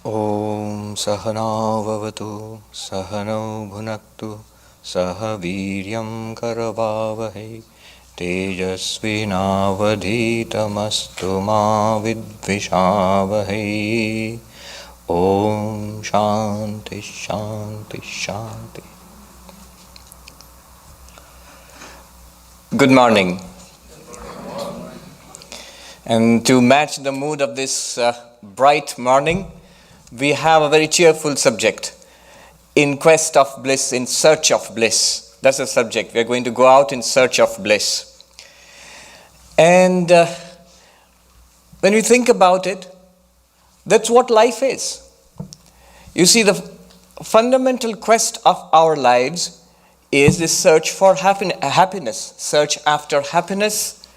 Om Sahana Vavatu Sahano Bhunaktu Saha Viryam Karavavahe Tejasvinavadhitamastu ma vidvishavahe. Om Shanti Shanti Shanti. Good morning. And to match the mood of this bright morning, we have a very cheerful subject. In quest of bliss, in search of bliss. That's the subject. We are going to go out in search of bliss. And when we think about it, that's what life is. You see, the fundamental quest of our lives is the search for happiness, search after happiness,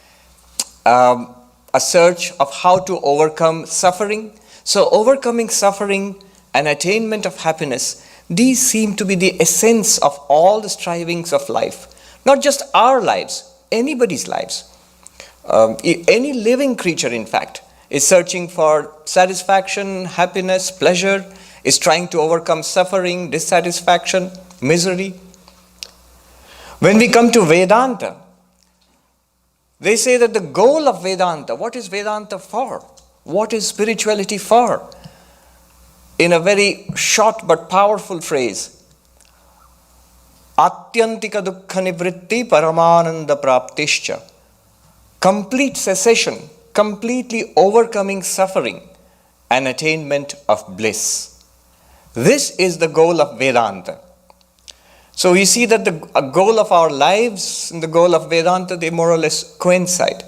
a search of how to overcome suffering. So overcoming suffering and attainment of happiness, these seem to be the essence of all the strivings of life. Not just our lives, anybody's lives. Any living creature, in fact, is searching for satisfaction, happiness, pleasure, is trying to overcome suffering, dissatisfaction, misery. When we come to Vedanta, they say that the goal of Vedanta, what is Vedanta for? What is spirituality for? In a very short but powerful phrase, Atyantika dukkha nivritti paramananda praptischa. Complete cessation, completely overcoming suffering and attainment of bliss. This is the goal of Vedanta. So we see that the goal of our lives and the goal of Vedanta, they more or less coincide.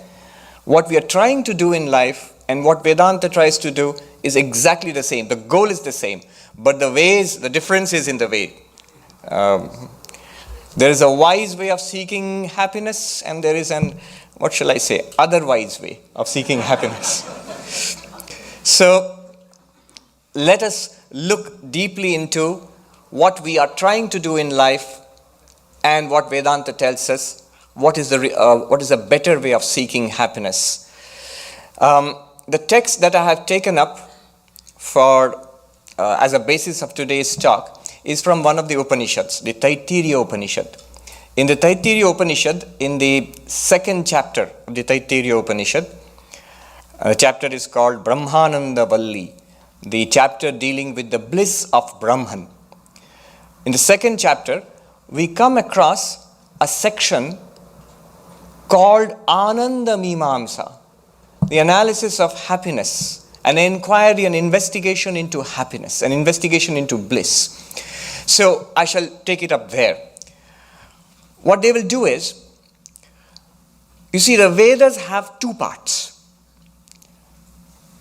What we are trying to do in life and what Vedanta tries to do is exactly the same. The goal is the same, but the difference is in the way. There is a wise way of seeking happiness, and there is otherwise way of seeking happiness. So let us look deeply into what we are trying to do in life and what Vedanta tells us. What is a better way of seeking happiness? The text that I have taken up as a basis of today's talk is from one of the Upanishads, the Taittiriya Upanishad. In the Taittiriya Upanishad, in the second chapter of the Taittiriya Upanishad, the chapter is called Brahmananda Valli, the chapter dealing with the bliss of Brahman. In the second chapter, we come across a section called Ananda Mimāmsā, the analysis of happiness, an inquiry, an investigation into happiness, an investigation into bliss. So I shall take it up there. What they will do is, you see, the Vedas have two parts,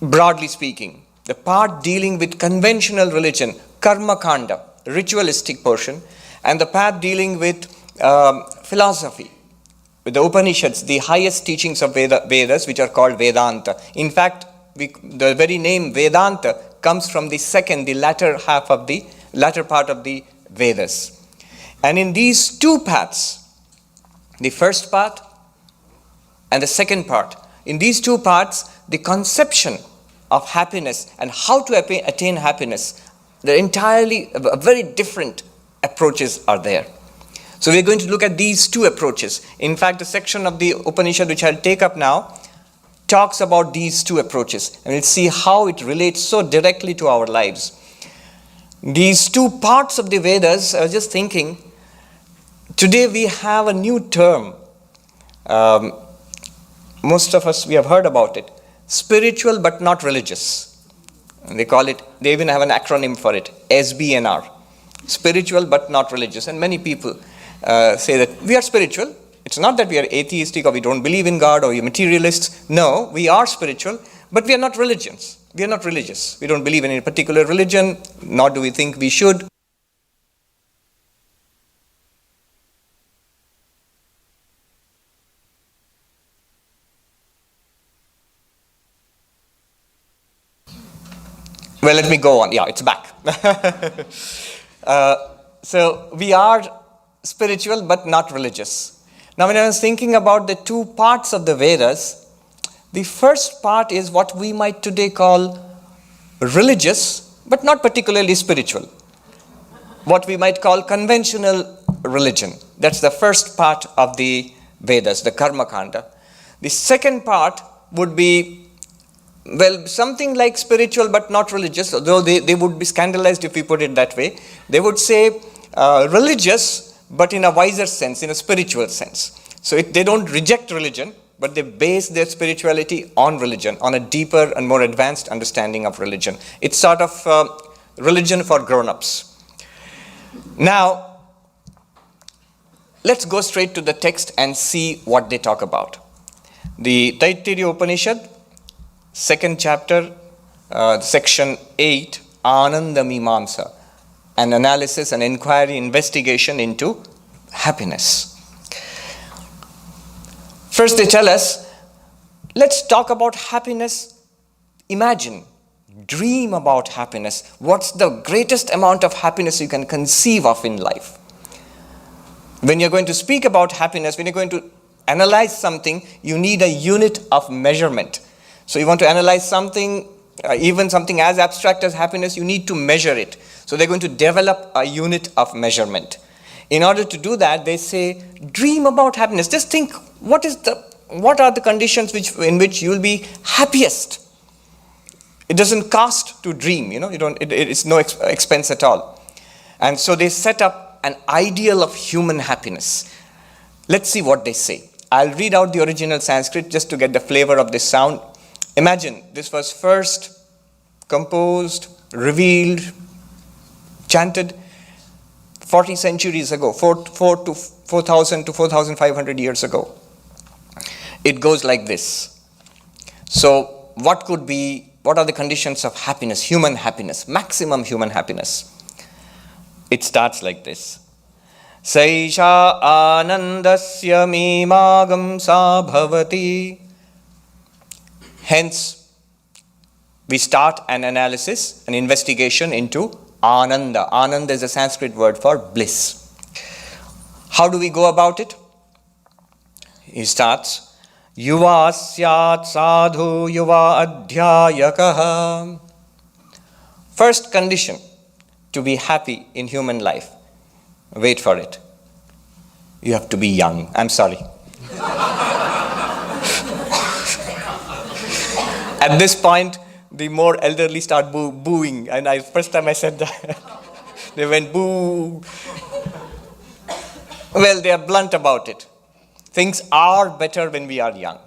broadly speaking. The part dealing with conventional religion, karma kanda, ritualistic portion, and the part dealing with philosophy, with the Upanishads, the highest teachings of Vedas, which are called Vedanta. In fact, the very name Vedanta comes from the latter part of the Vedas. And in these two parts, the first part and the second part, in these two parts, the conception of happiness and how to attain happiness, they're entirely very different approaches are there. So we're going to look at these two approaches. In fact, the section of the Upanishad which I'll take up now talks about these two approaches, and we'll see how it relates so directly to our lives. These two parts of the Vedas, I was just thinking, today we have a new term. Most of us, we have heard about it. Spiritual but not religious. And they even have an acronym for it, SBNR. Spiritual but not religious. And many people say that we are spiritual. It's not that we are atheistic or we don't believe in God or we are materialists. No, we are spiritual, but we are not religions. We are not religious. We don't believe in any particular religion, nor do we think we should. Well, let me go on. Yeah, it's back. So we are spiritual but not religious. Now, when I was thinking about the two parts of the Vedas, the first part is what we might today call religious but not particularly spiritual. What we might call conventional religion. That's the first part of the Vedas, the Karma Kanda. The second part would be, well, something like spiritual but not religious, although they would be scandalized if we put it that way. They would say religious, but in a wiser sense, in a spiritual sense. So they don't reject religion, but they base their spirituality on religion, on a deeper and more advanced understanding of religion. It's sort of religion for grown-ups. Now, let's go straight to the text and see what they talk about. The Taittiriya Upanishad, second chapter, section 8, Ananda Mimāmsā, an analysis, an inquiry, investigation into happiness. First they tell us, let's talk about happiness. Imagine, dream about happiness. What's the greatest amount of happiness you can conceive of in life? When you're going to speak about happiness, when you're going to analyze something, you need a unit of measurement. So you want to analyze something, even something as abstract as happiness, you need to measure it. So they're going to develop a unit of measurement. In order to do that, they say, dream about happiness. Just think, what are the conditions in which you'll be happiest? It doesn't cost to dream, it's no expense at all. And so they set up an ideal of human happiness. Let's see what they say. I'll read out the original Sanskrit just to get the flavor of this sound. Imagine this was first composed, revealed, chanted 40 centuries ago, 4,000 to 4,500 years ago. It goes like this. So what are the conditions of happiness, human happiness, maximum human happiness? It starts like this. Saisha anandasya mimāmsā bhavati. Hence, we start an analysis, an investigation into Ananda. Ananda is a Sanskrit word for bliss. How do we go about it? He starts, Yuva syat sadhu yuva adhyayakaha. First condition to be happy in human life. Wait for it. You have to be young. I'm sorry. At this point, the more elderly start booing. And first time I said that, they went boo. Well, they are blunt about it. Things are better when we are young.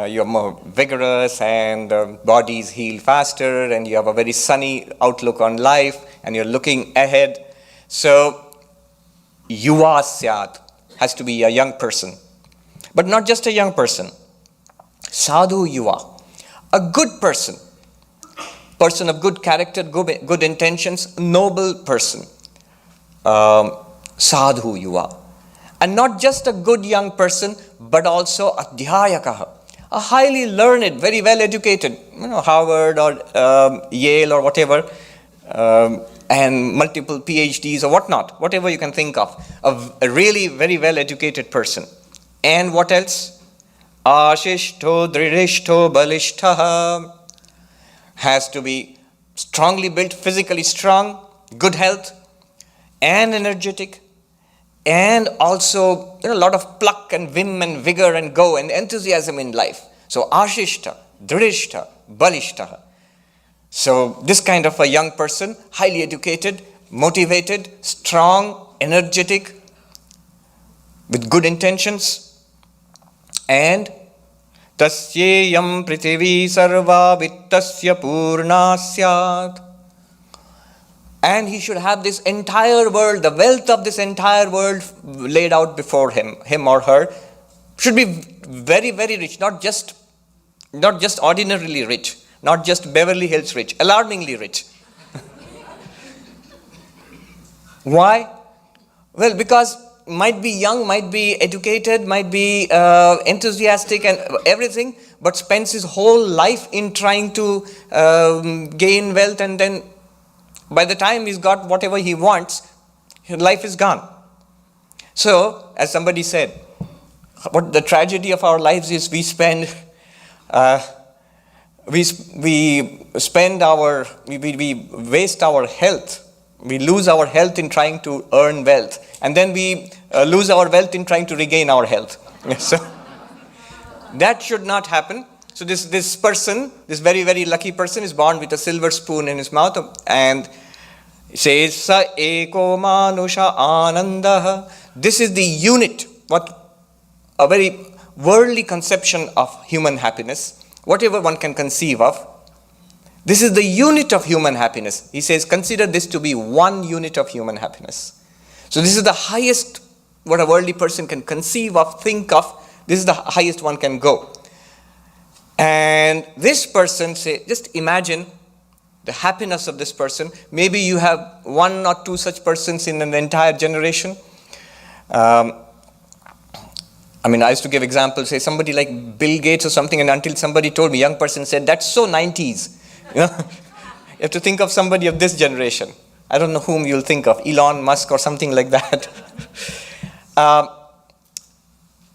You're more vigorous and bodies heal faster and you have a very sunny outlook on life and you're looking ahead. So, yuva syat has to be a young person. But not just a young person. Sadhu yuva. A good person. Person of good character, good intentions, noble person. Sadhu yuva. And not just a good young person, but also adhyayakaha. A highly learned, very well educated, Harvard or Yale or whatever, and multiple PhDs or whatnot, whatever you can think of. A really very well educated person. And what else? Ashishto, dridishto, balishtaha. Has to be strongly built, physically strong, good health, and energetic. And also, a lot of pluck and vim and vigor and go and enthusiasm in life. So, ashishta, dridishta, balishta. So, this kind of a young person, highly educated, motivated, strong, energetic, with good intentions. And tasyeyam prithivi sarva vittasya purna syat. And he should have this entire world, the wealth of this entire world laid out before him or her. Should be very, very rich, not just ordinarily rich, not just Beverly Hills rich, alarmingly rich. Why? Well, because might be young, might be educated, might be enthusiastic and everything, but spends his whole life in trying to gain wealth, and then by the time he's got whatever he wants, his life is gone. So, as somebody said, what the tragedy of our lives is we spend we spend we waste our health. We lose our health in trying to earn wealth. And then we lose our wealth in trying to regain our health. So that should not happen. So this person, this very, very lucky person is born with a silver spoon in his mouth and says, Sa eko manusha anandaha. This is the unit, a very worldly conception of human happiness, whatever one can conceive of. This is the unit of human happiness. He says, consider this to be one unit of human happiness. So this is the highest what a worldly person can conceive of, think of. This is the highest one can go. And this person, just imagine the happiness of this person. Maybe you have one or two such persons in an entire generation. I used to give examples, say somebody like Bill Gates or something, and until somebody told me, young person said, that's so 90s. You have to think of somebody of this generation. I don't know whom you'll think of, Elon Musk or something like that.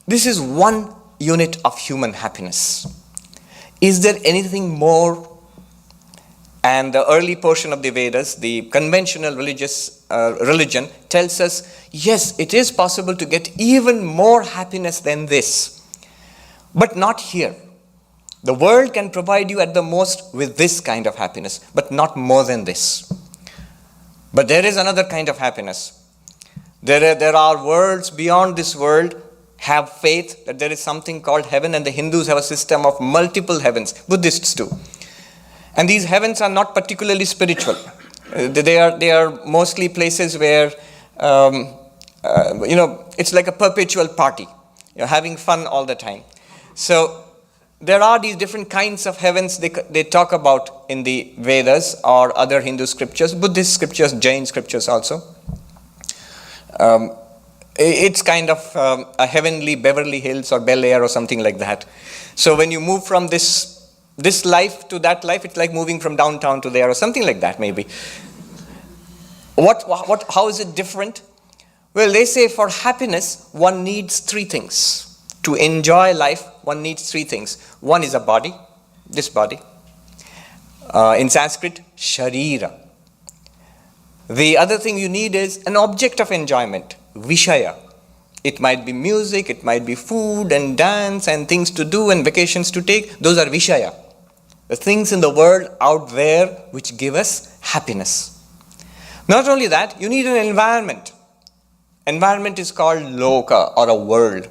This is one unit of human happiness. Is there anything more? And the early portion of the Vedas, the conventional religion, tells us, yes, it is possible to get even more happiness than this. But not here. The world can provide you at the most with this kind of happiness, but not more than this. But there is another kind of happiness. There are worlds beyond this world. Have faith that there is something called heaven, and the Hindus have a system of multiple heavens. Buddhists do. And these heavens are not particularly spiritual. They are mostly places where, it's like a perpetual party. You're having fun all the time. So there are these different kinds of heavens they talk about in the Vedas or other Hindu scriptures, Buddhist scriptures, Jain scriptures also. It's kind of a heavenly Beverly Hills or Bel Air or something like that. So when you move from this life to that life, it's like moving from downtown to there or something like that maybe. How is it different? Well, they say for happiness, one needs three things. To enjoy life, one needs three things. One is a body, this body. In Sanskrit, sharira. The other thing you need is an object of enjoyment, vishaya. It might be music, it might be food and dance and things to do and vacations to take. Those are vishaya. The things in the world out there which give us happiness. Not only that, you need an environment. Environment is called loka or a world.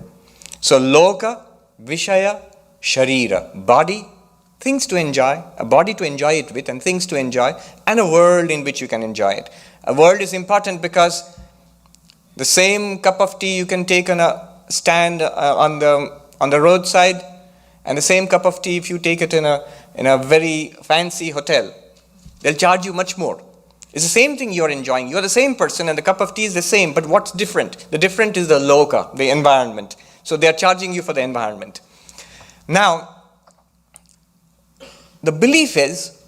So loka, vishaya, sharira. Body, things to enjoy, a body to enjoy it with and things to enjoy, and a world in which you can enjoy it. A world is important because the same cup of tea you can take on a stand on the roadside, and the same cup of tea if you take it in a very fancy hotel, they'll charge you much more. It's the same thing you're enjoying. You're the same person and the cup of tea is the same, but what's different? The different is the loka, the environment. So they're charging you for the environment. Now, the belief is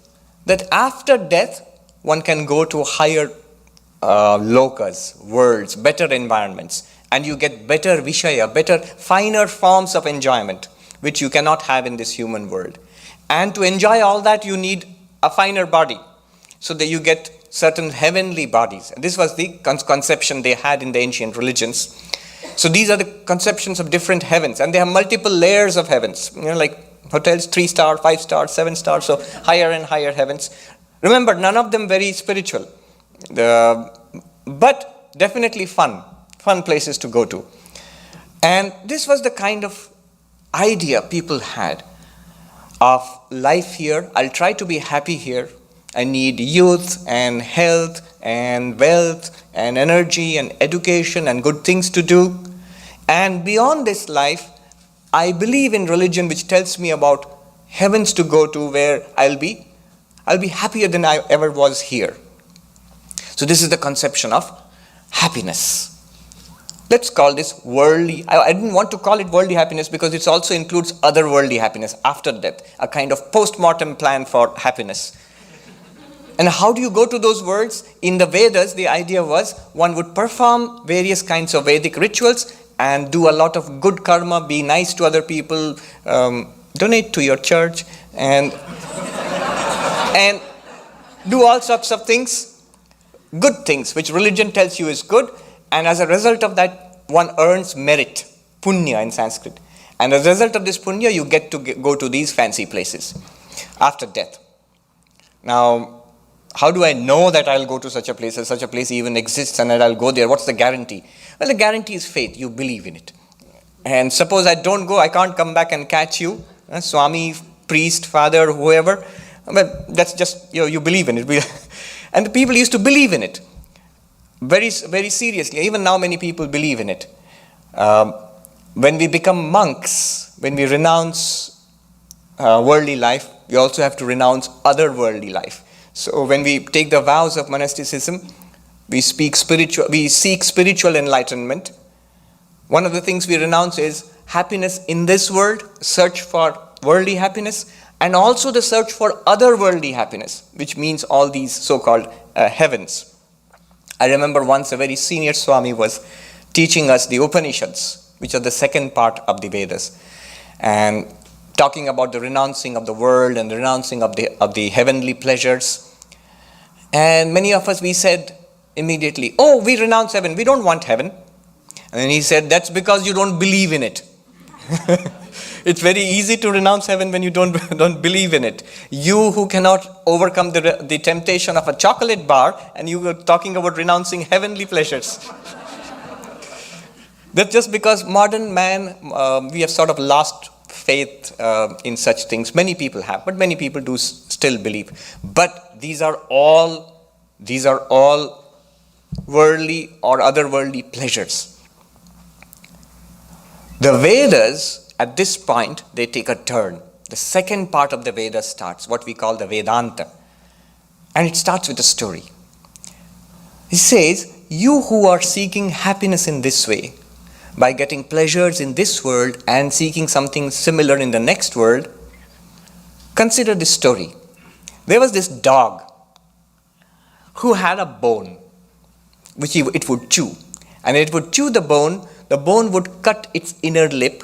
that after death, one can go to higher lokas, worlds, better environments, and you get better vishaya, better, finer forms of enjoyment, which you cannot have in this human world. And to enjoy all that, you need a finer body, so that you get certain heavenly bodies. And this was the conception they had in the ancient religions. So these are the conceptions of different heavens, and they have multiple layers of heavens. Like hotels, 3-star, 5-star, 7-star, so higher and higher heavens. Remember, none of them very spiritual, but definitely fun places to go to. And this was the kind of idea people had of life here. I'll try to be happy here. I need youth and health and wealth and energy and education and good things to do. And beyond this life, I believe in religion which tells me about heavens to go to where I'll be happier than I ever was here. So this is the conception of happiness. Let's call this worldly. I didn't want to call it worldly happiness because it also includes other worldly happiness after death, a kind of post-mortem plan for happiness. And how do you go to those worlds? In the Vedas, the idea was one would perform various kinds of Vedic rituals and do a lot of good karma, be nice to other people, donate to your church, and and do all sorts of things, good things, which religion tells you is good, and as a result of that, one earns merit, punya in Sanskrit. And as a result of this punya, you get to go to these fancy places after death. Now, how do I know that I'll go to such a place, if such a place even exists, and that I'll go there? What's the guarantee? Well, the guarantee is faith. You believe in it. And suppose I don't go, I can't come back and catch you, Swami, priest, father, whoever. Well, that's just, you believe in it. And the people used to believe in it very, very seriously. Even now, many people believe in it. When we become monks, when we renounce worldly life, we also have to renounce other worldly life. So when we take the vows of monasticism, we seek spiritual enlightenment. One of the things we renounce is happiness in this world, search for worldly happiness, and also the search for other worldly happiness, which means all these so-called heavens. I remember once a very senior Swami was teaching us the Upanishads, which are the second part of the Vedas, and talking about the renouncing of the world and the renouncing of the heavenly pleasures. And many of us, we said immediately, oh, we renounce heaven, we don't want heaven. And then he said, that's because you don't believe in it. It's very easy to renounce heaven when you don't believe in it. You who cannot overcome the temptation of a chocolate bar, and you were talking about renouncing heavenly pleasures. That's just because modern man, we have sort of lost faith in such things. Many people have, but many people do still believe. But these are all worldly or otherworldly pleasures. The Vedas, at this point, they take a turn. The second part of the Vedas starts, what we call the Vedanta. And it starts with a story. It says, you who are seeking happiness in this way, by getting pleasures in this world and seeking something similar in the next world, consider this story. There was this dog who had a bone, which it would chew. And it would chew the bone would cut its inner lip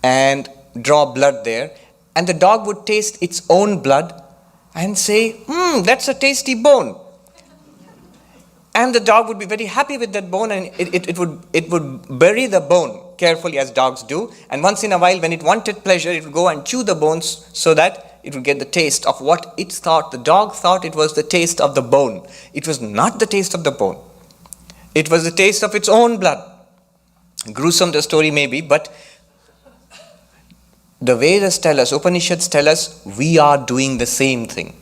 and draw blood there. And the dog would taste its own blood and say, that's a tasty bone. And the dog would be very happy with that bone, and it would bury the bone carefully, as dogs do. And once in a while, when it wanted pleasure, it would go and chew the bones so that it would get the taste of what it thought. The dog thought it was the taste of the bone. It was not the taste of the bone. It was the taste of its own blood. Gruesome the story may be, but the Vedas tell us, Upanishads tell us, we are doing the same thing.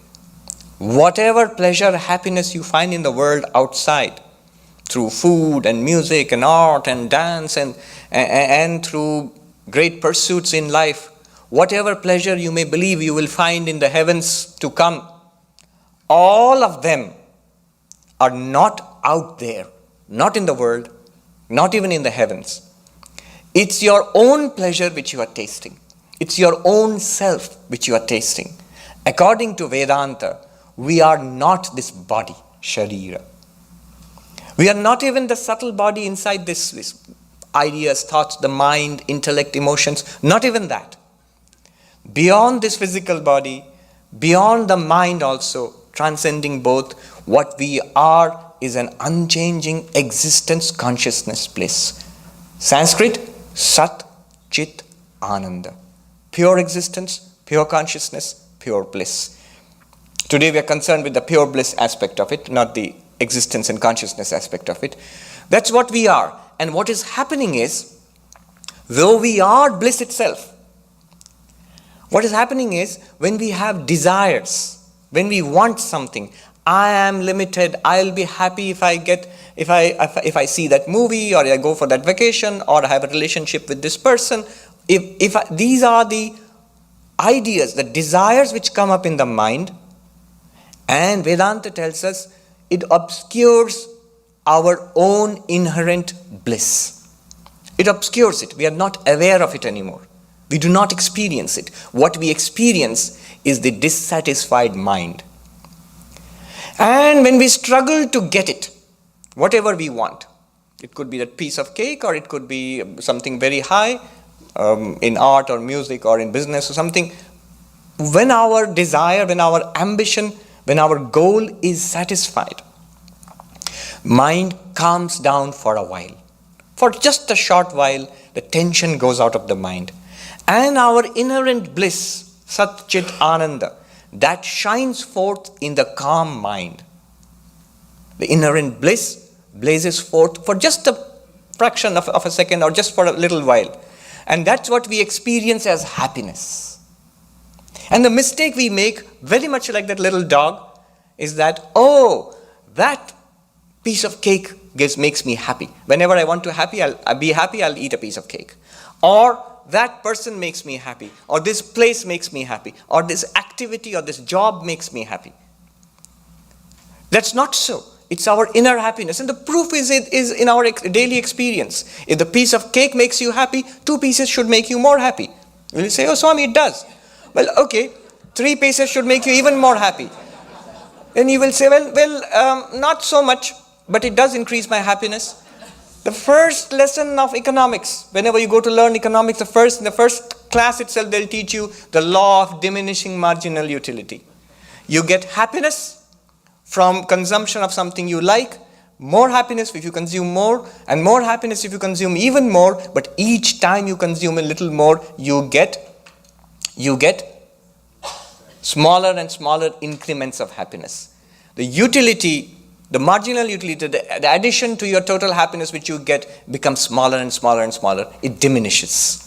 Whatever pleasure, happiness you find in the world outside, through food and music and art and dance and through great pursuits in life, whatever pleasure you may believe you will find in the heavens to come, all of them are not out there, not in the world, not even in the heavens. It's your own pleasure which you are tasting. It's your own self which you are tasting. According to Vedanta, we are not this body, sharira. We are not even the subtle body inside this ideas, thoughts, the mind, intellect, emotions, not even that. Beyond this physical body, beyond the mind also, transcending both, what we are is an unchanging existence, consciousness, bliss. Sanskrit, Sat, Chit, Ananda. Pure existence, pure consciousness, pure bliss. Today we are concerned with the pure bliss aspect of it, not the existence and consciousness aspect of it. That's what we are. And what is happening is, though we are bliss itself, what is happening is, when we have desires, when we want something, I am limited, I'll be happy if I see that movie, or I go for that vacation, or I have a relationship with this person. These are the ideas, the desires which come up in the mind, and Vedanta tells us it obscures our own inherent bliss. It obscures it. We are not aware of it anymore. We do not experience it. What we experience is the dissatisfied mind. And when we struggle to get it, whatever we want, it could be that piece of cake, or it could be something very high in art or music or in business or something. when our desire, when our ambition, when our goal is satisfied, mind calms down for a while. For just a short while, the tension goes out of the mind. And our inherent bliss, Sat Chit Ananda, that shines forth in the calm mind. The inherent bliss blazes forth for just a fraction of a second or just for a little while. And that's what we experience as happiness. And the mistake we make, very much like that little dog, is that, oh, that piece of cake makes me happy. Whenever I want to be happy, I'll eat a piece of cake. Or that person makes me happy. Or this place makes me happy. Or this activity or this job makes me happy. That's not so. It's our inner happiness. And the proof is in our daily experience. If the piece of cake makes you happy, 2 pieces should make you more happy. Will you say, oh Swami, it does. Well, okay, 3 pieces should make you even more happy. Then you will say, well, not so much, but it does increase my happiness. The first lesson of economics, whenever you go to learn economics, in the first class itself, they'll teach you the law of diminishing marginal utility. You get happiness from consumption of something you like, more happiness if you consume more, and more happiness if you consume even more, but each time you consume a little more, you get smaller and smaller increments of happiness. The utility, the marginal utility, the addition to your total happiness which you get becomes smaller and smaller and smaller. It diminishes.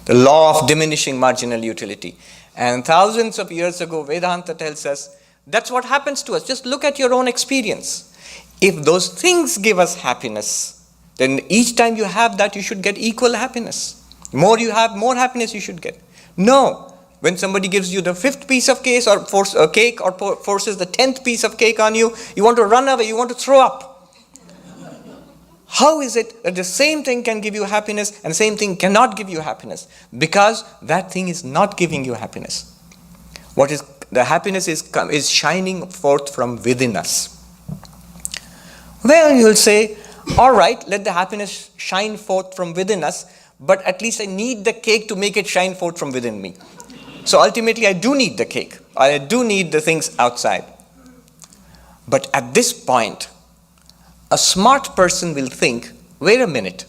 The law of diminishing marginal utility. And thousands of years ago, Vedanta tells us that's what happens to us. Just look at your own experience. If those things give us happiness, then each time you have that, you should get equal happiness. More you have, more happiness you should get. No. When somebody gives you the 5th piece of cake or forces the 10th piece of cake on you, you want to run away, you want to throw up. How is it that the same thing can give you happiness and the same thing cannot give you happiness? Because that thing is not giving you happiness. The happiness is shining forth from within us. Well, you'll say, all right, let the happiness shine forth from within us, but at least I need the cake to make it shine forth from within me. So ultimately, I do need the cake. I do need the things outside. But at this point, a smart person will think, wait a minute.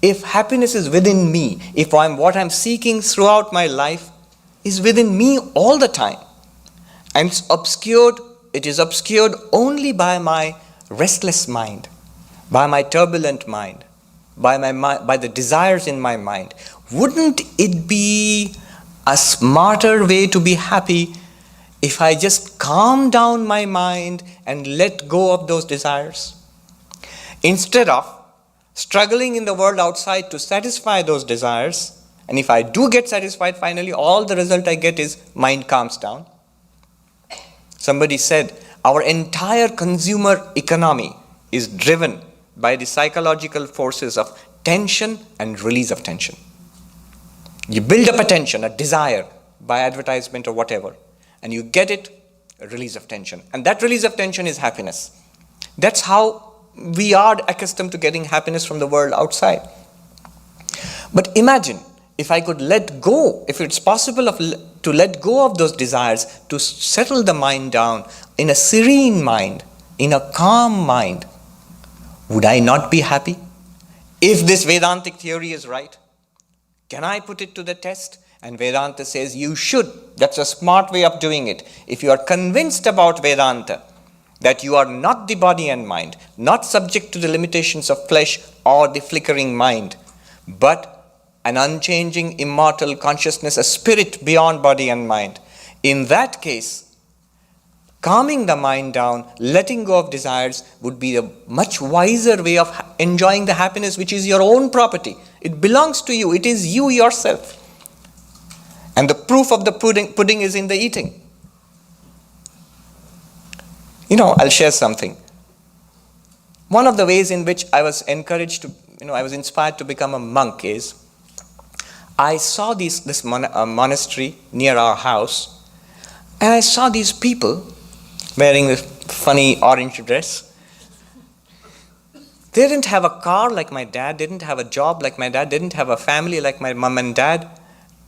If happiness is within me, if what I'm seeking throughout my life is within me all the time, and it is obscured only by my restless mind, by my turbulent mind, by the desires in my mind, wouldn't it be a smarter way to be happy if I just calm down my mind and let go of those desires? Instead of struggling in the world outside to satisfy those desires, and if I do get satisfied finally, all the result I get is mind calms down. Somebody said, our entire consumer economy is driven by the psychological forces of tension and release of tension. You build up a tension, a desire by advertisement or whatever, and you get it, a release of tension. And that release of tension is happiness. That's how we are accustomed to getting happiness from the world outside. But imagine if I could let go, if it's possible to let go of those desires, to settle the mind down in a serene mind, in a calm mind, would I not be happy? If this Vedantic theory is right, can I put it to the test? And Vedanta says you should. That's a smart way of doing it. If you are convinced about Vedanta, that you are not the body and mind, not subject to the limitations of flesh or the flickering mind, but an unchanging, immortal consciousness, a spirit beyond body and mind, in that case, calming the mind down, letting go of desires would be a much wiser way of enjoying the happiness which is your own property. It belongs to you. It is you yourself. And the proof of the pudding is in the eating. I'll share something. One of the ways in which I was encouraged to, I was inspired to become a monk is, I saw this monastery near our house, and I saw these people wearing this funny orange dress. They didn't have a car like my dad, didn't have a job like my dad, didn't have a family like my mom and dad,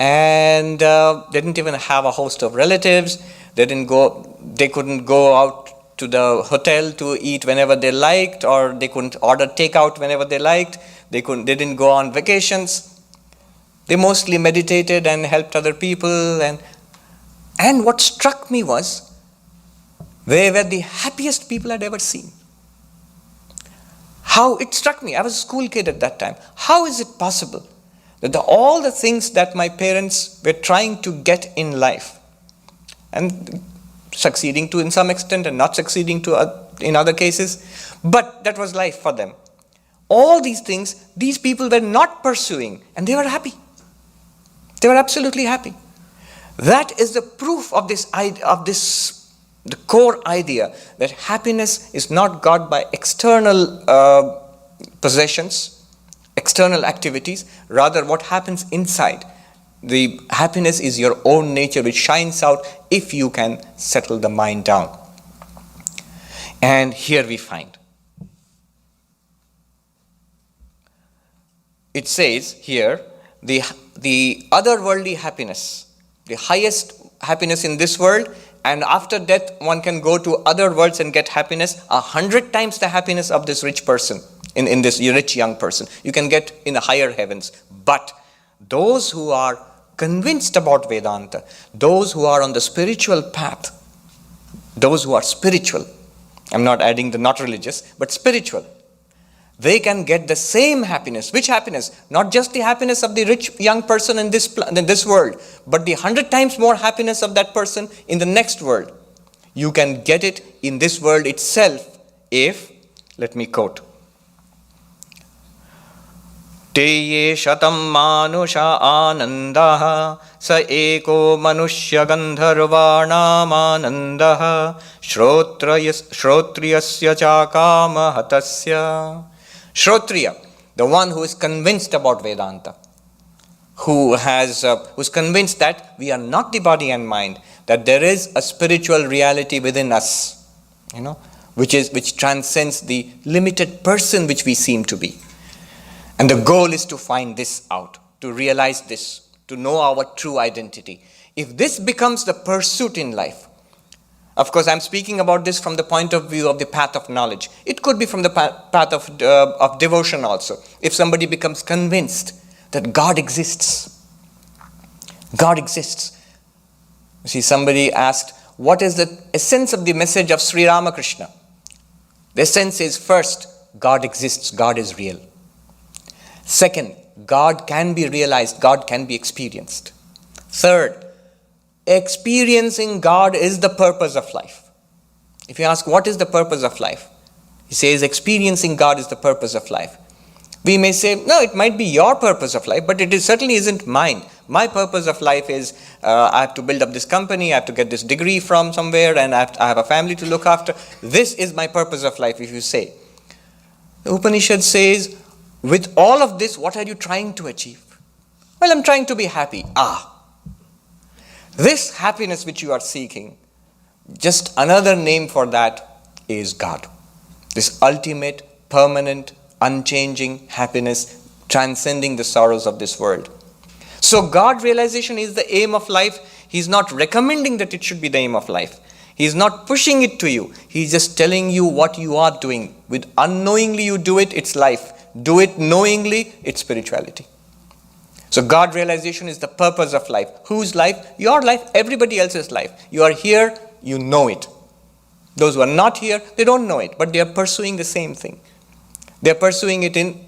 and they didn't even have a host of relatives. They couldn't go out to the hotel to eat whenever they liked, or they couldn't order takeout whenever they liked. They didn't go on vacations. They mostly meditated and helped other people. And what struck me was, they were the happiest people I'd ever seen. How it struck me, I was a school kid at that time. How is it possible that all the things that my parents were trying to get in life, and succeeding to in some extent and not succeeding to in other cases, but that was life for them. All these things, these people were not pursuing, and they were happy. They were absolutely happy. That is the proof of the core idea that happiness is not got by external possessions, external activities, rather what happens inside. The happiness is your own nature, which shines out if you can settle the mind down. And here we find, it says here, the otherworldly happiness, the highest happiness in this world, and after death one can go to other worlds and get happiness 100 times the happiness of this rich person, in this rich young person. You can get in the higher heavens. But those who are convinced about Vedanta, those who are on the spiritual path, those who are spiritual, I'm not adding the not religious, but spiritual, they can get the same happiness. Which happiness? Not just the happiness of the rich young person in this world, but the 100 times more happiness of that person in the next world. You can get it in this world itself if, let me quote, Te ye shatam manusha anandaha sa eko manushya gandharvanam anandaha shrotriyasya chakama hatasya. Shrotriya, the one who is convinced about Vedanta, who's convinced that we are not the body and mind, that there is a spiritual reality within us, which transcends the limited person which we seem to be. And the goal is to find this out, to realize this, to know our true identity. If this becomes the pursuit in life, of course, I'm speaking about this from the point of view of the path of knowledge. It could be from the path of devotion also. If somebody becomes convinced that God exists. God exists. You see, somebody asked, what is the essence of the message of Sri Ramakrishna? The essence is, first, God exists, God is real. Second, God can be realized, God can be experienced. Third, experiencing God is the purpose of life. If you ask, what is the purpose of life? He says, experiencing God is the purpose of life. We may say, no, it might be your purpose of life, but certainly isn't mine. My purpose of life is, I have to build up this company, I have to get this degree from somewhere, and I have a family to look after. This is my purpose of life, if you say. The Upanishad says, with all of this, what are you trying to achieve? Well, I'm trying to be happy. This happiness which you are seeking, just another name for that is God. This ultimate, permanent, unchanging happiness transcending the sorrows of this world. So God realization is the aim of life. He's not recommending that it should be the aim of life. He's not pushing it to you. He's just telling you what you are doing. With unknowingly you do it, it's life. Do it knowingly, it's spirituality. So God realization is the purpose of life. Whose life? Your life, everybody else's life. You are here, you know it. Those who are not here, they don't know it, but they are pursuing the same thing. They are pursuing it in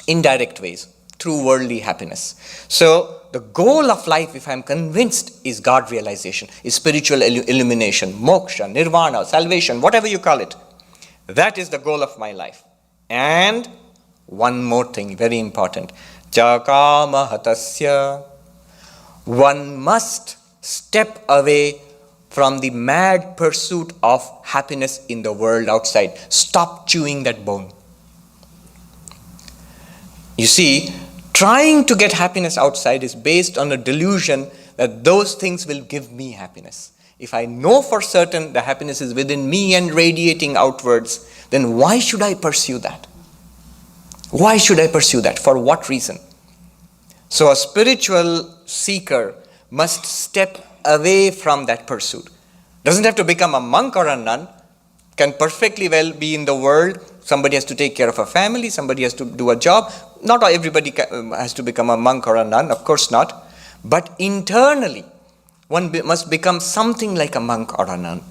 indirect ways, through worldly happiness. So the goal of life, if I am convinced, is God realization, is spiritual illumination, moksha, nirvana, salvation, whatever you call it. That is the goal of my life. And one more thing, very important. Chakama hatasya. One must step away from the mad pursuit of happiness in the world outside. Stop chewing that bone. You see, trying to get happiness outside is based on a delusion that those things will give me happiness. If I know for certain the happiness is within me and radiating outwards, then why should I pursue that? Why should I pursue that? For what reason? So a spiritual seeker must step away from that pursuit. Doesn't have to become a monk or a nun, can perfectly well be in the world. Somebody has to take care of a family, somebody has to do a job. Not everybody has to become a monk or a nun, of course not. But internally, one must become something like a monk or a nun,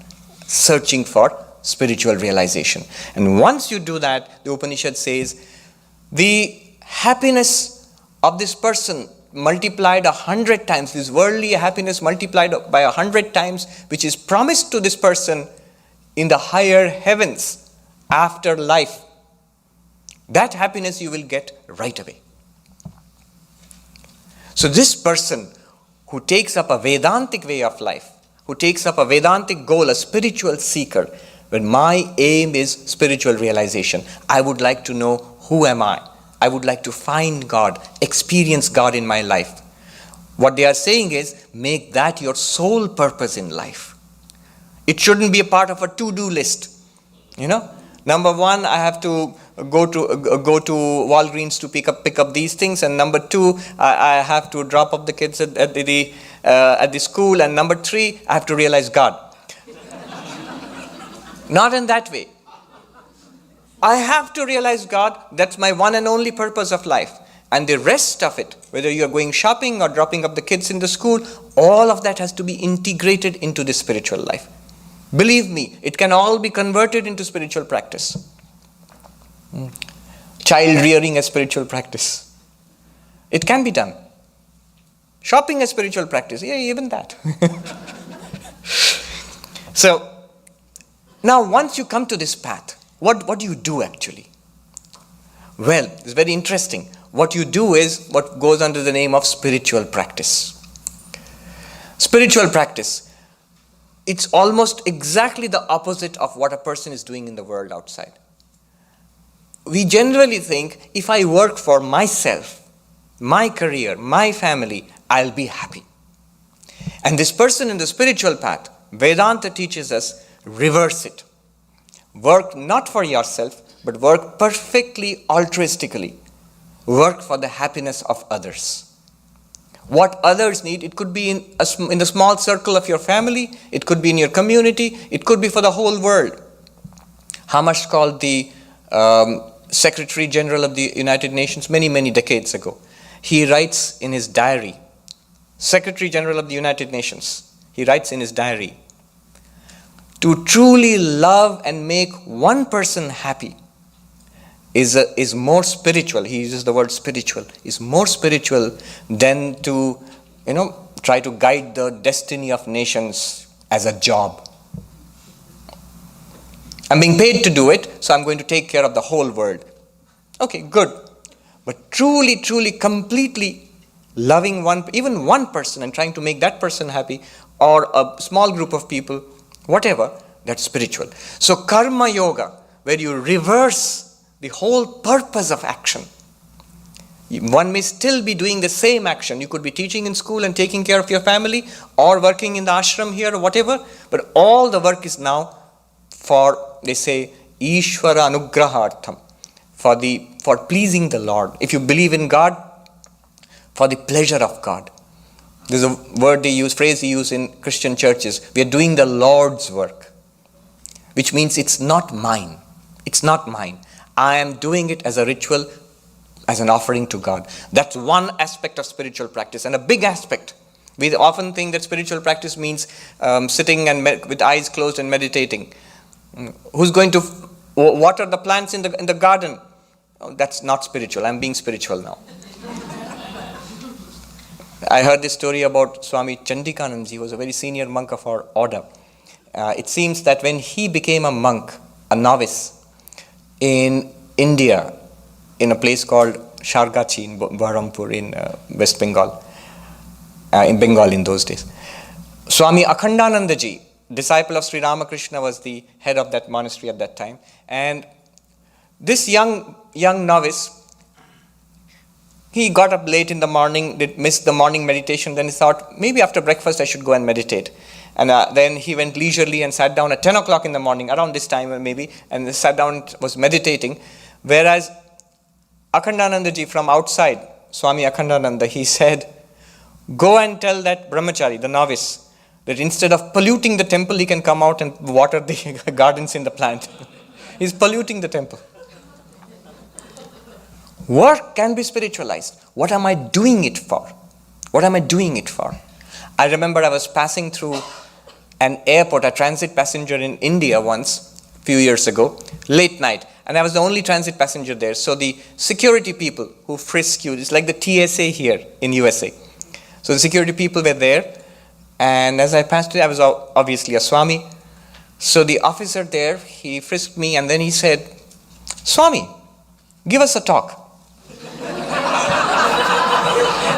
searching for spiritual realization. And once you do that, the Upanishad says, the happiness of this person multiplied 100 times, this worldly happiness multiplied by 100 times, which is promised to this person in the higher heavens after life, that happiness you will get right away. So this person who takes up a Vedantic way of life, who takes up a Vedantic goal, a spiritual seeker, when my aim is spiritual realization, I would like to know who am I. I would like to find God, experience God in my life. What they are saying is, make that your sole purpose in life. It shouldn't be a part of a to-do list. Number one, I have to go to Walgreens to pick up these things, and number two, I have to drop off the kids at the school, and number three, I have to realize God. Not in that way. I have to realize God. That's my one and only purpose of life. And the rest of it, whether you are going shopping or dropping up the kids in the school, all of that has to be integrated into the spiritual life. Believe me, it can all be converted into spiritual practice. Child rearing a spiritual practice. It can be done. Shopping a spiritual practice. Yeah, even that. So, now once you come to this path, what do you do actually? Well, it's very interesting. What you do is what goes under the name of spiritual practice. Spiritual practice, it's almost exactly the opposite of what a person is doing in the world outside. We generally think, if I work for myself, my career, my family, I'll be happy. And this person in the spiritual path, Vedanta teaches us, reverse it. Work not for yourself, but work perfectly altruistically. Work for the happiness of others. What others need, it could be in the small circle of your family, it could be in your community, it could be for the whole world. Hammarskjöld, the Secretary General of the United Nations, many decades ago, he writes in his diary, Secretary General of the United Nations, he writes in his diary, to truly love and make one person happy is more spiritual. He uses the word spiritual. Is more spiritual than to, try to guide the destiny of nations as a job. I'm being paid to do it, so I'm going to take care of the whole world. Okay, good. But truly, completely loving even one person and trying to make that person happy, or a small group of people, whatever, that's spiritual. So karma yoga, where you reverse the whole purpose of action. One may still be doing the same action. You could be teaching in school and taking care of your family, or working in the ashram here or whatever, but all the work is now for, they say, Ishvara Anugrahartham, for pleasing the Lord. If you believe in God, for the pleasure of God. There's a phrase they use in Christian churches. We are doing the Lord's work, which means it's not mine. It's not mine. I am doing it as a ritual, as an offering to God. That's one aspect of spiritual practice, and a big aspect. We often think that spiritual practice means sitting and with eyes closed and meditating. Who's going to water the plants in the garden? Oh, that's not spiritual. I'm being spiritual now. I heard this story about Swami Chandikanand. He was a very senior monk of our order. It seems that when he became a monk, a novice, in India, in a place called Shargachi in Baharampur in West Bengal, in Bengal in those days, Swami Akhandanandaji, disciple of Sri Ramakrishna, was the head of that monastery at that time. And this young novice, he got up late in the morning, missed the morning meditation. Then he thought, maybe after breakfast I should go and meditate. And then he went leisurely and sat down at 10 o'clock in the morning, around this time maybe, and sat down, was meditating. Whereas Akhandanandaji from outside, Swami Akhandananda, he said, Go and tell that brahmachari, the novice, that instead of polluting the temple, he can come out and water the gardens in the plant. He's polluting the temple. Work can be spiritualized. What am I doing it for? What am I doing it for? I remember I was passing through an airport, a transit passenger in India once, a few years ago, late night. And I was the only transit passenger there. So the security people who frisk you, it's like the TSA here in USA. So the security people were there. And as I passed it, I was obviously a Swami. So the officer there, he frisked me and then he said, "Swami, give us a talk."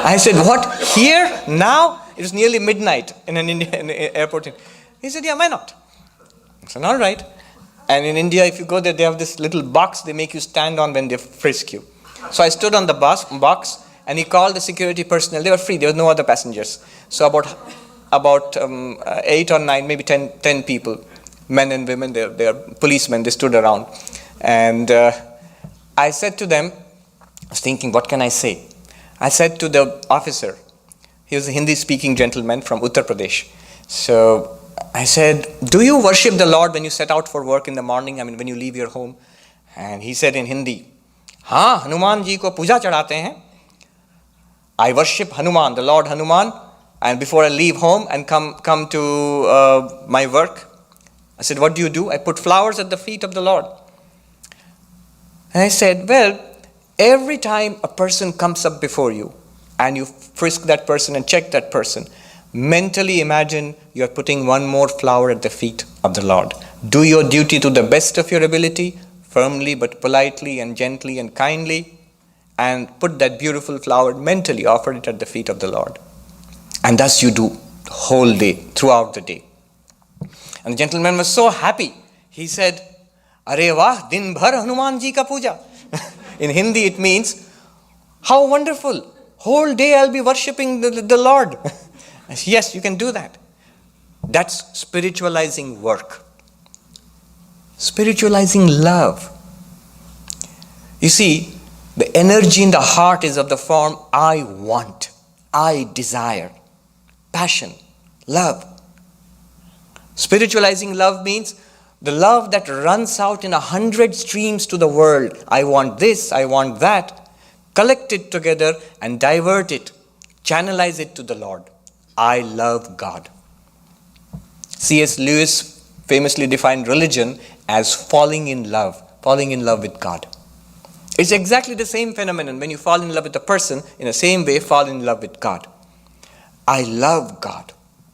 I said, "What? Here? Now?" It was nearly midnight in an Indian airport. He said, "Yeah, why not?" I said, "All right." And in India, if you go there, they have this little box they make you stand on when they frisk you. So I stood on the box and he called the security personnel. They were free. There were no other passengers. So about 8 or 9, maybe 10 people, men and women, they are policemen, they stood around. And I said to them, I was thinking, what can I say? I said to the officer, he was a Hindi-speaking gentleman from Uttar Pradesh. So I said, "Do you worship the Lord when you set out for work in the morning? I mean, when you leave your home?" And he said in Hindi, "हाँ, हनुमान जी को पूजा चढ़ाते हैं. I worship Hanuman, the Lord Hanuman, and before I leave home and come to my work." I said, "What do you do?" "I put flowers at the feet of the Lord." And I said, "Well, every time a person comes up before you and you frisk that person and check that person, mentally imagine you are putting one more flower at the feet of the Lord. Do your duty to the best of your ability, firmly but politely and gently and kindly, and put that beautiful flower mentally, offer it at the feet of the Lord." And thus you do the whole day, throughout the day. And the gentleman was so happy. He said, "Arey wah, din bhar Hanuman ji ka puja." In Hindi it means, "How wonderful, whole day I'll be worshipping the Lord." Yes, you can do that. That's spiritualizing work. Spiritualizing love. You see, the energy in the heart is of the form I want, I desire, passion, love. Spiritualizing love means the love that runs out in 100 streams to the world. I want this, I want that. Collect it together and divert it, channelize it to the Lord. I love God. C.S. Lewis famously defined religion as falling in love with God. It's exactly the same phenomenon. When you fall in love with a person, in the same way, fall in love with God. I love God.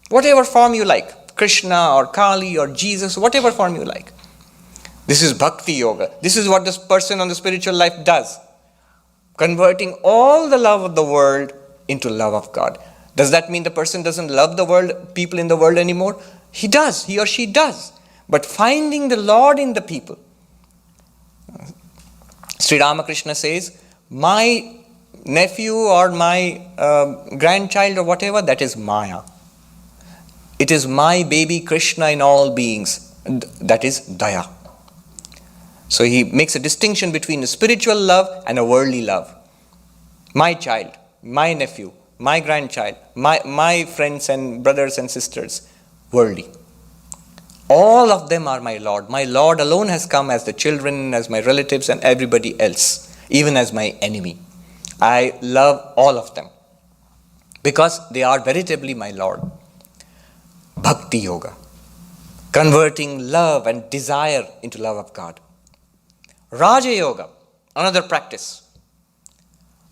Whatever form you like, Krishna or Kali or Jesus, whatever form you like. This is bhakti yoga. This is what this person on the spiritual life does. Converting all the love of the world into love of God. Does that mean the person doesn't love the world, people in the world anymore? He does, he or she does. But finding the Lord in the people. Sri Ramakrishna says, my nephew or my grandchild or whatever, that is Maya. It is my baby Krishna in all beings. That is Daya. So he makes a distinction between a spiritual love and a worldly love. My child, my nephew, my grandchild, my friends and brothers and sisters, worldly. All of them are my Lord. My Lord alone has come as the children, as my relatives and everybody else, even as my enemy. I love all of them because they are veritably my Lord. Bhakti yoga. Converting love and desire into love of God. Raja yoga, another practice.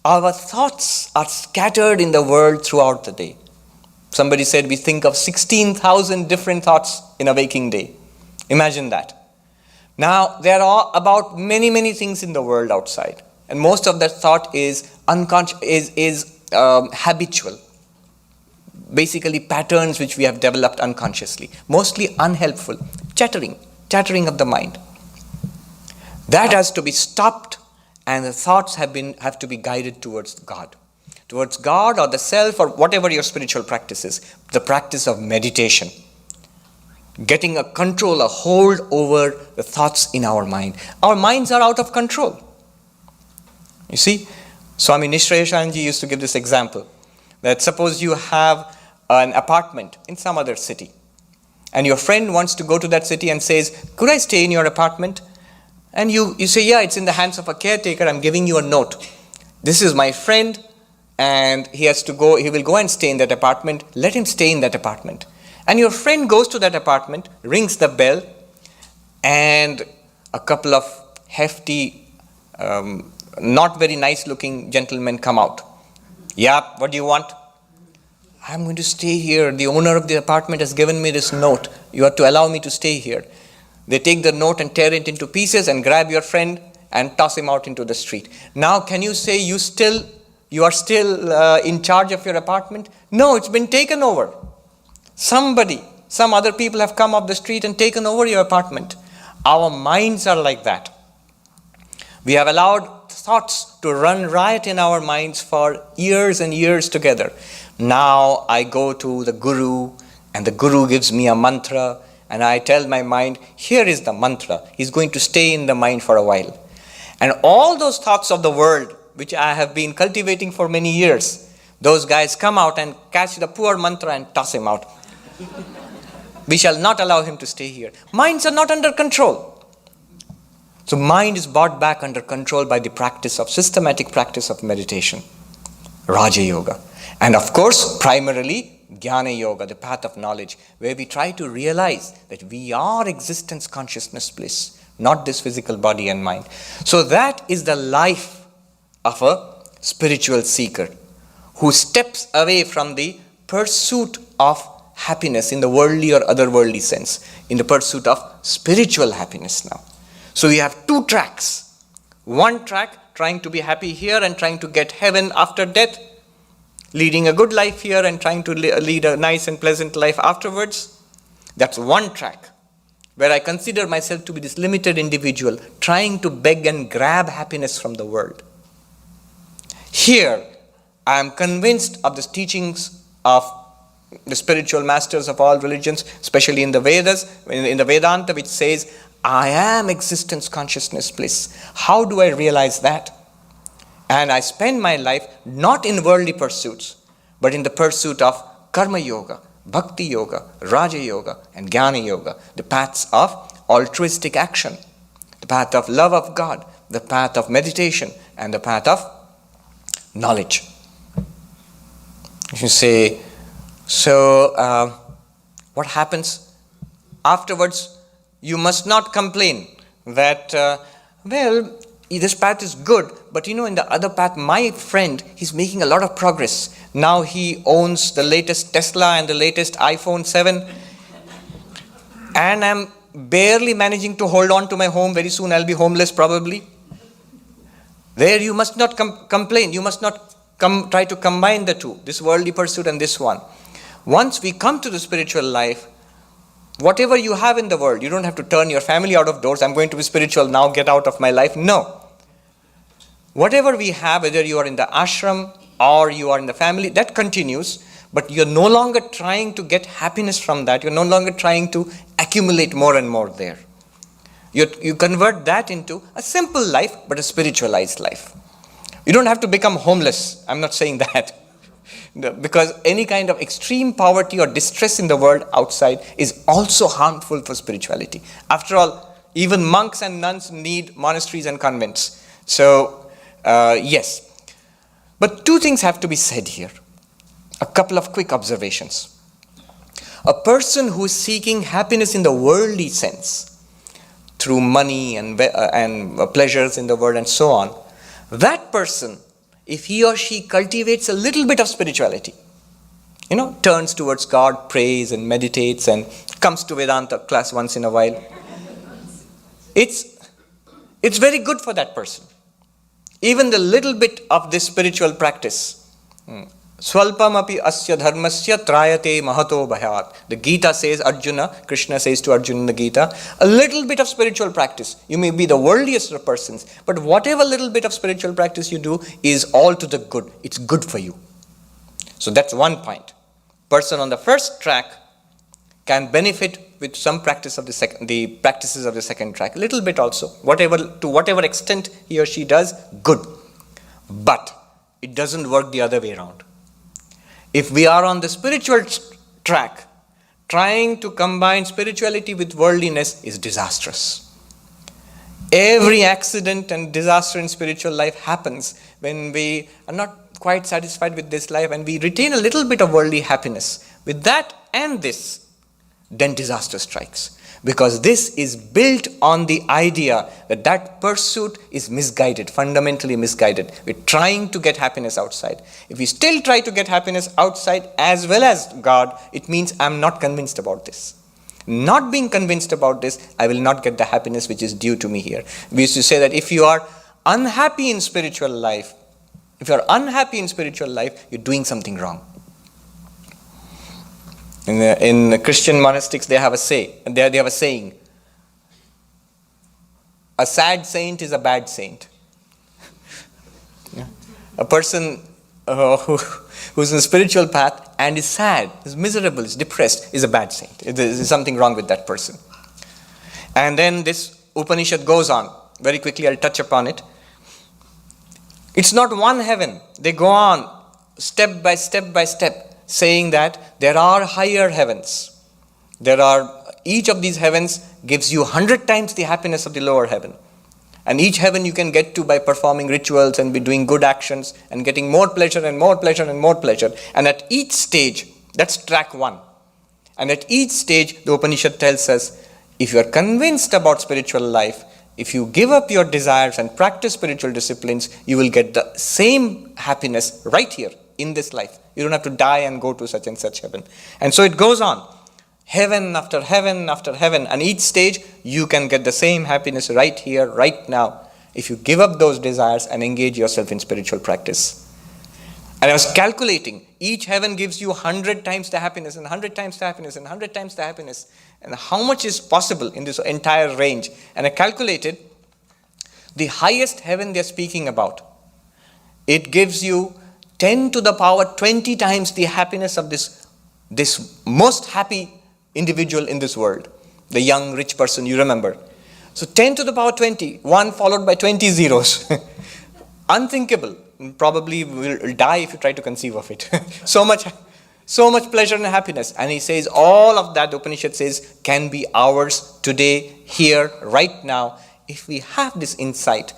Our thoughts are scattered in the world throughout the day. Somebody said we think of 16,000 different thoughts in a waking day. Imagine that. Now, there are about many things in the world outside. And most of that thought is habitual. Basically patterns which we have developed unconsciously. Mostly unhelpful. Chattering of the mind. That has to be stopped, and the thoughts have to be guided towards God. Towards God or the self or whatever your spiritual practice is. The practice of meditation. Getting a control, a hold over the thoughts in our mind. Our minds are out of control. You see, Swami Nishrayashanji used to give this example. that suppose you have an apartment in some other city, and your friend wants to go to that city and says, could I stay in your apartment? And you say, yeah, it's in the hands of a caretaker, I'm giving you a note. This is my friend, and he will go and stay in that apartment. Let him stay in that apartment. And your friend goes to that apartment, rings the bell, and a couple of hefty, not very nice looking gentlemen come out. Yeah, what do you want? I'm going to stay here. The owner of the apartment has given me this note. You have to allow me to stay here. They take the note and tear it into pieces and grab your friend and toss him out into the street. Now, can you say you are still in charge of your apartment? No, it's been taken over. Some other people have come off the street and taken over your apartment. Our minds are like that. We have allowed thoughts to run riot in our minds for years and years together. Now I go to the Guru, and the Guru gives me a mantra, and I tell my mind, here is the mantra. He's going to stay in the mind for a while. And all those thoughts of the world, which I have been cultivating for many years, those guys come out and catch the poor mantra and toss him out. We shall not allow him to stay here. Minds are not under control. So mind is brought back under control by the systematic practice of meditation, Raja Yoga. And of course, primarily, Jnana Yoga, the path of knowledge, where we try to realize that we are existence, consciousness, bliss, not this physical body and mind. So that is the life of a spiritual seeker who steps away from the pursuit of happiness in the worldly or otherworldly sense, in the pursuit of spiritual happiness now. So we have two tracks. One track, trying to be happy here and trying to get heaven after death, leading a good life here and trying to lead a nice and pleasant life afterwards. That's one track, where I consider myself to be this limited individual trying to beg and grab happiness from the world. Here, I am convinced of the teachings of the spiritual masters of all religions, especially in the Vedas, in the Vedanta, which says, I am existence, consciousness, bliss. How do I realize that? And I spend my life not in worldly pursuits, but in the pursuit of Karma Yoga, Bhakti Yoga, Raja Yoga, and Jnana Yoga, the paths of altruistic action, the path of love of God, the path of meditation, and the path of knowledge. You say, so what happens afterwards? You must not complain that, this path is good, but in the other path, my friend, he's making a lot of progress. Now he owns the latest Tesla and the latest iPhone 7. And I'm barely managing to hold on to my home. Very soon I'll be homeless probably. There you must not complain. You must not try to combine the two, this worldly pursuit and this one. Once we come to the spiritual life, whatever you have in the world, you don't have to turn your family out of doors. I'm going to be spiritual now, get out of my life. No. Whatever we have, whether you are in the ashram or you are in the family, that continues. But you're no longer trying to get happiness from that. You're no longer trying to accumulate more and more there. You convert that into a simple life, but a spiritualized life. You don't have to become homeless. I'm not saying that. Because any kind of extreme poverty or distress in the world outside is also harmful for spirituality. After all, even monks and nuns need monasteries and convents. So, yes. But two things have to be said here. A couple of quick observations. A person who is seeking happiness in the worldly sense, through money and pleasures in the world and so on, that person, if he or she cultivates a little bit of spirituality, turns towards God, prays and meditates and comes to Vedanta class once in a while, it's very good for that person. Even the little bit of this spiritual practice, Swalpamapi asya dharmasya trayate mahato bhayaat. The Gita says, Krishna says to Arjuna in the Gita, a little bit of spiritual practice. You may be the worldliest of persons, but whatever little bit of spiritual practice you do is all to the good. It's good for you. So that's one point. Person on the first track can benefit with some practice of the practices of the second track. A little bit also. To whatever extent he or she does, good. But it doesn't work the other way around. If we are on the spiritual track, trying to combine spirituality with worldliness is disastrous. Every accident and disaster in spiritual life happens when we are not quite satisfied with this life and we retain a little bit of worldly happiness. With that and this, then disaster strikes. Because this is built on the idea that that pursuit is misguided, fundamentally misguided. We're trying to get happiness outside. If we still try to get happiness outside as well as God, it means I'm not convinced about this. Not being convinced about this, I will not get the happiness which is due to me here. We used to say that if you are unhappy in spiritual life, you're doing something wrong. In the Christian monastics, they have a saying. A sad saint is a bad saint. A person who's in a spiritual path and is sad, is miserable, is depressed, is a bad saint. There's something wrong with that person. And then this Upanishad goes on. Very quickly, I'll touch upon it. It's not one heaven. They go on step by step, saying that there are higher heavens. Each of these heavens gives you 100 times the happiness of the lower heaven. And each heaven you can get to by performing rituals and by doing good actions and getting more pleasure and more pleasure and more pleasure. And at each stage, that's track 1. And at each stage, the Upanishad tells us, if you are convinced about spiritual life, if you give up your desires and practice spiritual disciplines, you will get the same happiness right here in this life. You don't have to die and go to such and such heaven. And so it goes on. Heaven after heaven after heaven. And each stage, you can get the same happiness right here, right now, if you give up those desires and engage yourself in spiritual practice. And I was calculating, each heaven gives you 100 times the happiness and 100 times the happiness and 100 times the happiness. And how much is possible in this entire range? And I calculated the highest heaven they're speaking about. It gives you 10 to the power 20 times the happiness of this most happy individual in this world. The young rich person, you remember. So 10 to the power 20, 1 followed by 20 zeros. Unthinkable. Probably will die if you try to conceive of it. So much pleasure and happiness. And he says all of that, the Upanishad says, can be ours today, here, right now. If we have this insight,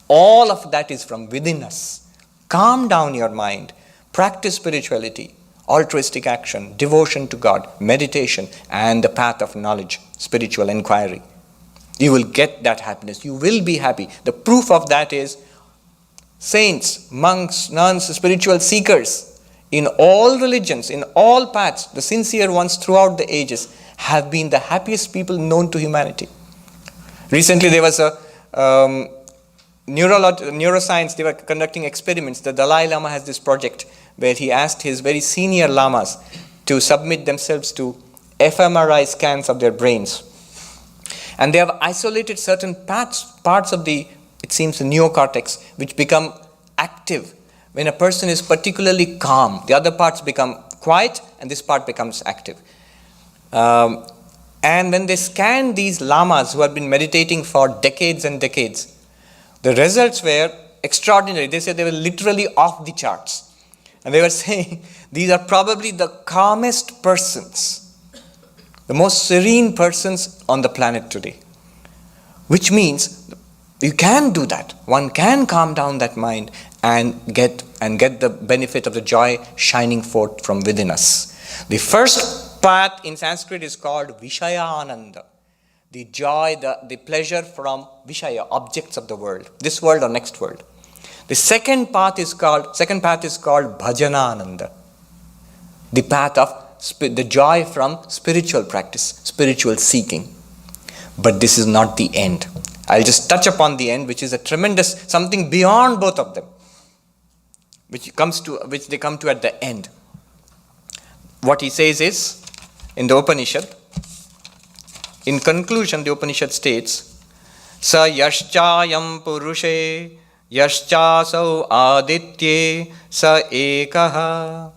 all of that is from within us. Calm down your mind. Practice spirituality, altruistic action, devotion to God, meditation, and the path of knowledge, spiritual inquiry. You will get that happiness. You will be happy. The proof of that is saints, monks, nuns, spiritual seekers in all religions, in all paths, the sincere ones throughout the ages have been the happiest people known to humanity. Recently there was a neuroscience, they were conducting experiments. The Dalai Lama has this project where he asked his very senior lamas to submit themselves to fMRI scans of their brains. And they have isolated certain parts of the neocortex, which become active when a person is particularly calm. The other parts become quiet and this part becomes active. And when they scanned these lamas who had been meditating for decades and decades, the results were extraordinary. They said they were literally off the charts. And they were saying these are probably the calmest persons, the most serene persons on the planet today. Which means you can do that. One can calm down that mind and get the benefit of the joy shining forth from within us. The first path in Sanskrit is called Vishaya Ananda. The joy, the pleasure from Vishaya, objects of the world, this world or next world. The second path is called Bhajana Ananda. The path of the joy from spiritual practice, spiritual seeking. But this is not the end. I'll just touch upon the end, which is a tremendous, something beyond both of them, which they come to at the end. What he says is, in the Upanishad, in conclusion, the Upanishad states, Sa yaschayam purushe yaschasau aditye sa ekaha.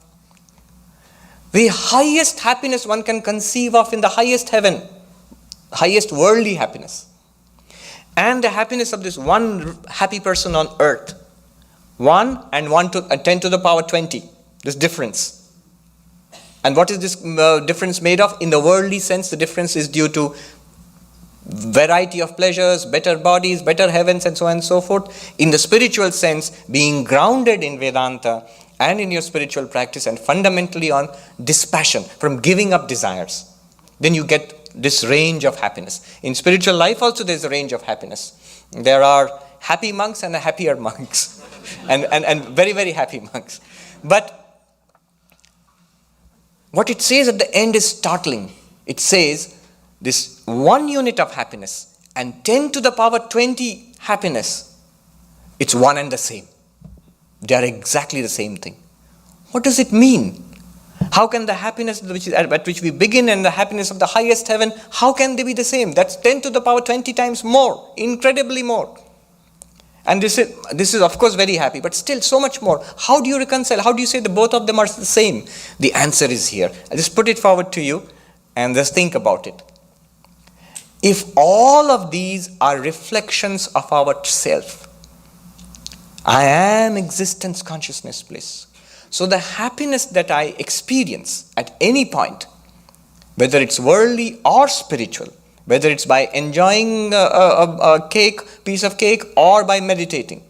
The highest happiness one can conceive of in the highest heaven, highest worldly happiness, and the happiness of this one happy person on earth, 1 and 10 to the power 20, this difference. And what is this difference made of? In the worldly sense, the difference is due to variety of pleasures, better bodies, better heavens, and so on and so forth. In the spiritual sense, being grounded in Vedanta and in your spiritual practice and fundamentally on dispassion, from giving up desires, then you get this range of happiness. In spiritual life also there is a range of happiness. There are happy monks and happier monks and very, very happy monks. But what it says at the end is startling. It says this 1 unit of happiness and 10 to the power 20 happiness, it's one and the same. They are exactly the same thing. What does it mean? How can the happiness at which we begin and the happiness of the highest heaven, how can they be the same? That's 10 to the power 20 times more, incredibly more. And this is of course very happy, but still so much more. How do you reconcile? How do you say that both of them are the same? The answer is here. I just put it forward to you and just think about it. If all of these are reflections of our self, I am existence, consciousness, bliss. So the happiness that I experience at any point, whether it's worldly or spiritual, whether it's by enjoying a piece of cake or by meditating,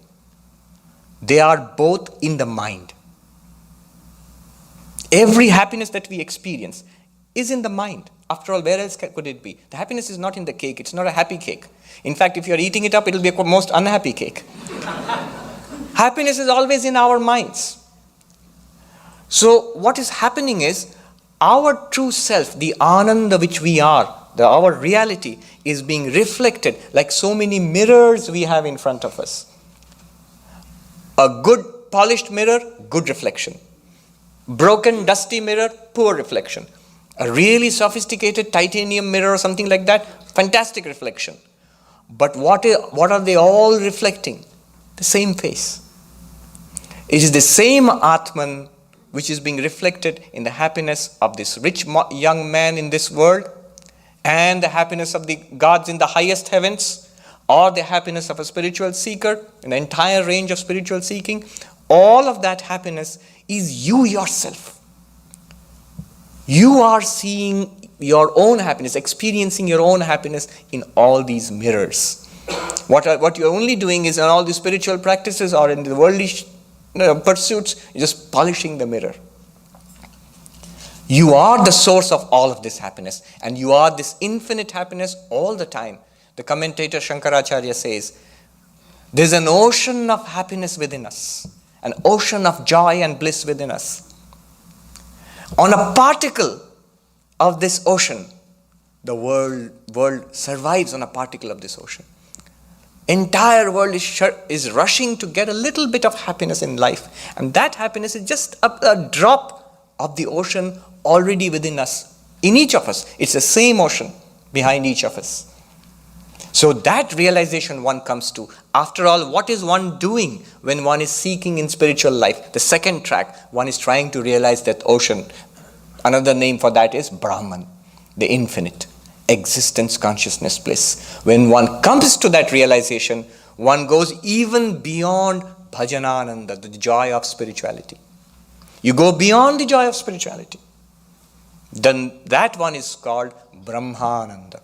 they are both in the mind. Every happiness that we experience is in the mind. After all, where else could it be? The happiness is not in the cake. It's not a happy cake. In fact, if you're eating it up, it'll be a most unhappy cake. Happiness is always in our minds. So what is happening is our true self, the Ananda which we are, our reality is being reflected like so many mirrors we have in front of us. A good polished mirror, good reflection. Broken, dusty mirror, poor reflection. A really sophisticated titanium mirror or something like that, fantastic reflection. But what are they all reflecting? The same face. It is the same Atman which is being reflected in the happiness of this rich young man in this world, and the happiness of the gods in the highest heavens, or the happiness of a spiritual seeker, an entire range of spiritual seeking. All of that happiness is you yourself. You are seeing your own happiness, experiencing your own happiness in all these mirrors. What you're only doing is in all the spiritual practices or in the worldly pursuits, you're just polishing the mirror. You are the source of all of this happiness, and you are this infinite happiness all the time. The commentator Shankaracharya says, there's an ocean of happiness within us, an ocean of joy and bliss within us. On a particle of this ocean, the world survives on a particle of this ocean. Entire world is rushing to get a little bit of happiness in life, and that happiness is just a drop of the ocean already within us, in each of us. It's the same ocean behind each of us. So that realization one comes to. After all, what is one doing when one is seeking in spiritual life? The second track, one is trying to realize that ocean. Another name for that is Brahman, the infinite, existence, consciousness, bliss. When one comes to that realization, one goes even beyond bhajanananda, the joy of spirituality. You go beyond the joy of spirituality. Then that one is called Brahmananda.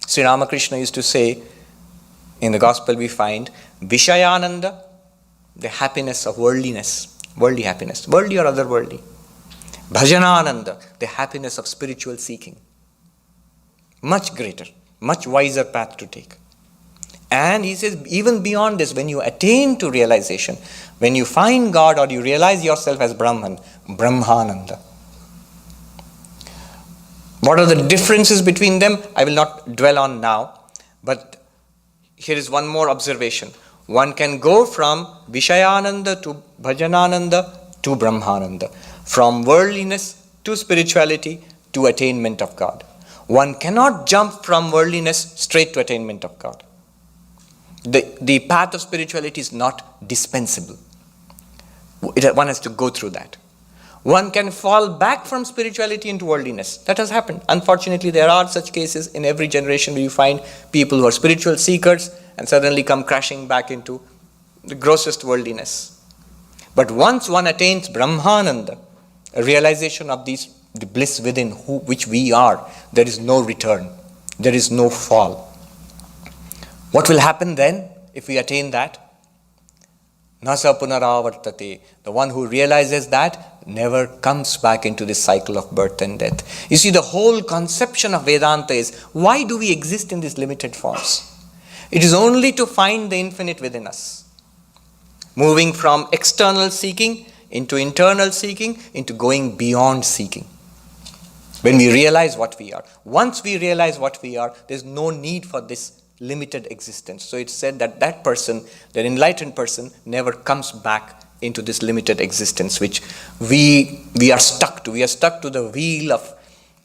Sri Ramakrishna used to say, in the gospel we find, Vishayananda, the happiness of worldliness, worldly happiness, worldly or otherworldly. Bhajanananda, the happiness of spiritual seeking. Much greater, much wiser path to take. And he says, even beyond this, when you attain to realization, when you find God or you realize yourself as Brahman, Brahmananda. What are the differences between them? I will not dwell on now, but here is one more observation. One can go from Vishayananda to Bhajanananda to Brahmananda, from worldliness to spirituality to attainment of God. One cannot jump from worldliness straight to attainment of God. The path of spirituality is not dispensable. One has to go through that. One can fall back from spirituality into worldliness. That has happened. Unfortunately, there are such cases in every generation where you find people who are spiritual seekers and suddenly come crashing back into the grossest worldliness. But once one attains Brahmananda, a realization of the bliss within which we are, there is no return, there is no fall. What will happen then if we attain that? Nasa punaravartate. The one who realizes that never comes back into this cycle of birth and death. You see, the whole conception of Vedanta is, why do we exist in these limited forms? It is only to find the infinite within us. Moving from external seeking into internal seeking, into going beyond seeking. When we realize what we are. Once we realize what we are, there's no need for this limited existence. So it's said that that person, that enlightened person, never comes back into this limited existence which we are stuck to. We are stuck to the wheel of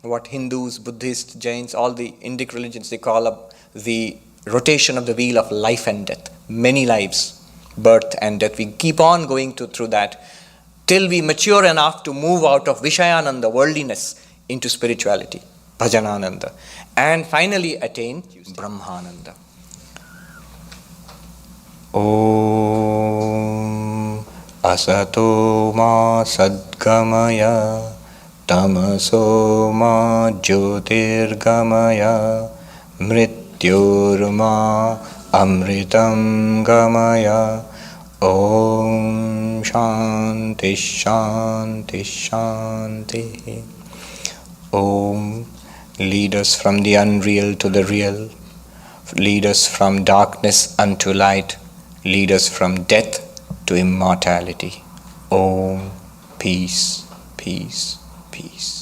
what Hindus, Buddhists, Jains, all the Indic religions, they call up the rotation of the wheel of life and death. Many lives, birth and death. We keep on going through that till we mature enough to move out of Vishayananda, worldliness, into spirituality, Bhajanananda, and finally attain Brahmananda. Om Asato Ma Sadgamaya Tamaso Ma Jyotirgamaya Mrityorma Amritam Gamaya. Om Shanti Shanti Shanti. Om, lead us from the unreal to the real, lead us from darkness unto light, lead us from death to immortality. Om, peace, peace, peace.